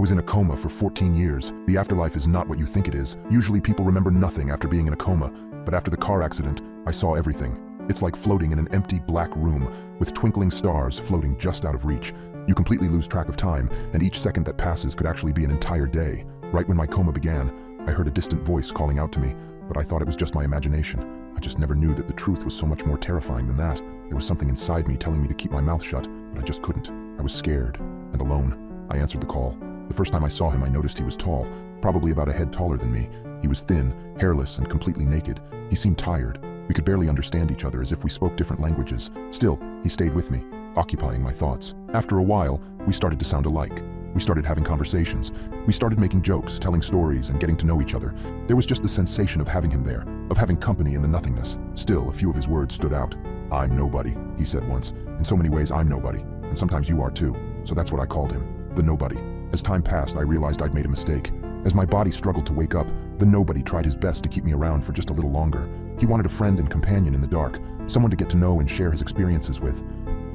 I was in a coma for 14 years. The afterlife is not what you think it is. Usually people remember nothing after being in a coma, but after the car accident, I saw everything. It's like floating in an empty black room with twinkling stars floating just out of reach. You completely lose track of time, and each second that passes could actually be an entire day. Right when my coma began, I heard a distant voice calling out to me, but I thought it was just my imagination. I just never knew that the truth was so much more terrifying than that. There was something inside me telling me to keep my mouth shut, but I just couldn't. I was scared and alone. I answered the call. The first time I saw him, I noticed he was tall, probably about a head taller than me. He was thin, hairless, and completely naked. He seemed tired. We could barely understand each other, as if we spoke different languages. Still, he stayed with me, occupying my thoughts. After a while, we started to sound alike. We started having conversations. We started making jokes, telling stories, and getting to know each other. There was just the sensation of having him there, of having company in the nothingness. Still, a few of his words stood out. "I'm nobody," he said once. "In so many ways, I'm nobody. And sometimes you are too." So that's what I called him, the nobody. As time passed, I realized I'd made a mistake. As my body struggled to wake up, the nobody tried his best to keep me around for just a little longer. He wanted a friend and companion in the dark, someone to get to know and share his experiences with.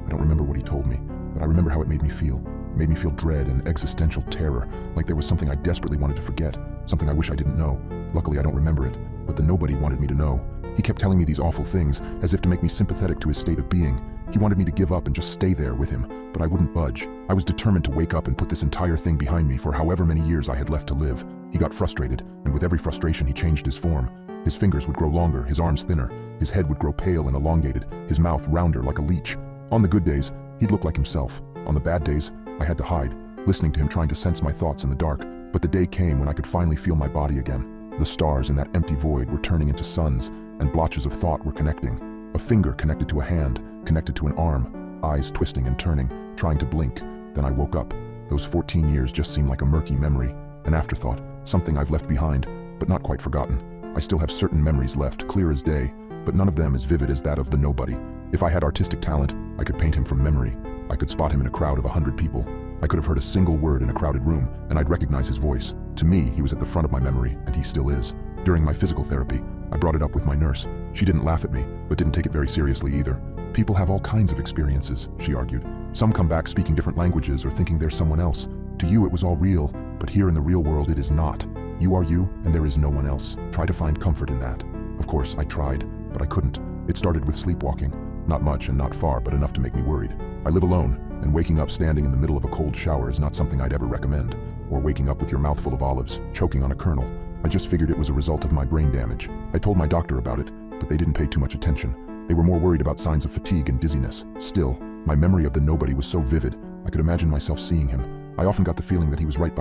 I don't remember what he told me, but I remember how it made me feel. It made me feel dread and existential terror, like there was something I desperately wanted to forget, something I wish I didn't know. Luckily, I don't remember it, but the nobody wanted me to know. He kept telling me these awful things, as if to make me sympathetic to his state of being. He wanted me to give up and just stay there with him, but I wouldn't budge. I was determined to wake up and put this entire thing behind me for however many years I had left to live. He got frustrated, and with every frustration he changed his form. His fingers would grow longer, his arms thinner, his head would grow pale and elongated, his mouth rounder like a leech. On the good days, he'd look like himself. On the bad days, I had to hide, listening to him trying to sense my thoughts in the dark. But the day came when I could finally feel my body again. The stars in that empty void were turning into suns, and blotches of thought were connecting. A finger connected to a hand, connected to an arm, eyes twisting and turning, trying to blink. Then I woke up. Those 14 years just seemed like a murky memory, an afterthought, something I've left behind, but not quite forgotten. I still have certain memories left, clear as day, but none of them as vivid as that of the nobody. If I had artistic talent, I could paint him from memory. I could spot him in a crowd of 100 people. I could have heard a single word in a crowded room, and I'd recognize his voice. To me, he was at the front of my memory, and he still is. During my physical therapy, I brought it up with my nurse. She didn't laugh at me, but didn't take it very seriously either. "People have all kinds of experiences," she argued. "Some come back speaking different languages or thinking they're someone else. To you it was all real, but here in the real world it is not. You are you, and there is no one else. Try to find comfort in that." Of course, I tried, but I couldn't. It started with sleepwalking. Not much and not far, but enough to make me worried. I live alone, and waking up standing in the middle of a cold shower is not something I'd ever recommend. Or waking up with your mouth full of olives, choking on a kernel. I just figured it was a result of my brain damage. I told my doctor about it, but they didn't pay too much attention. They were more worried about signs of fatigue and dizziness. Still, my memory of the nobody was so vivid, I could imagine myself seeing him. I often got the feeling that he was right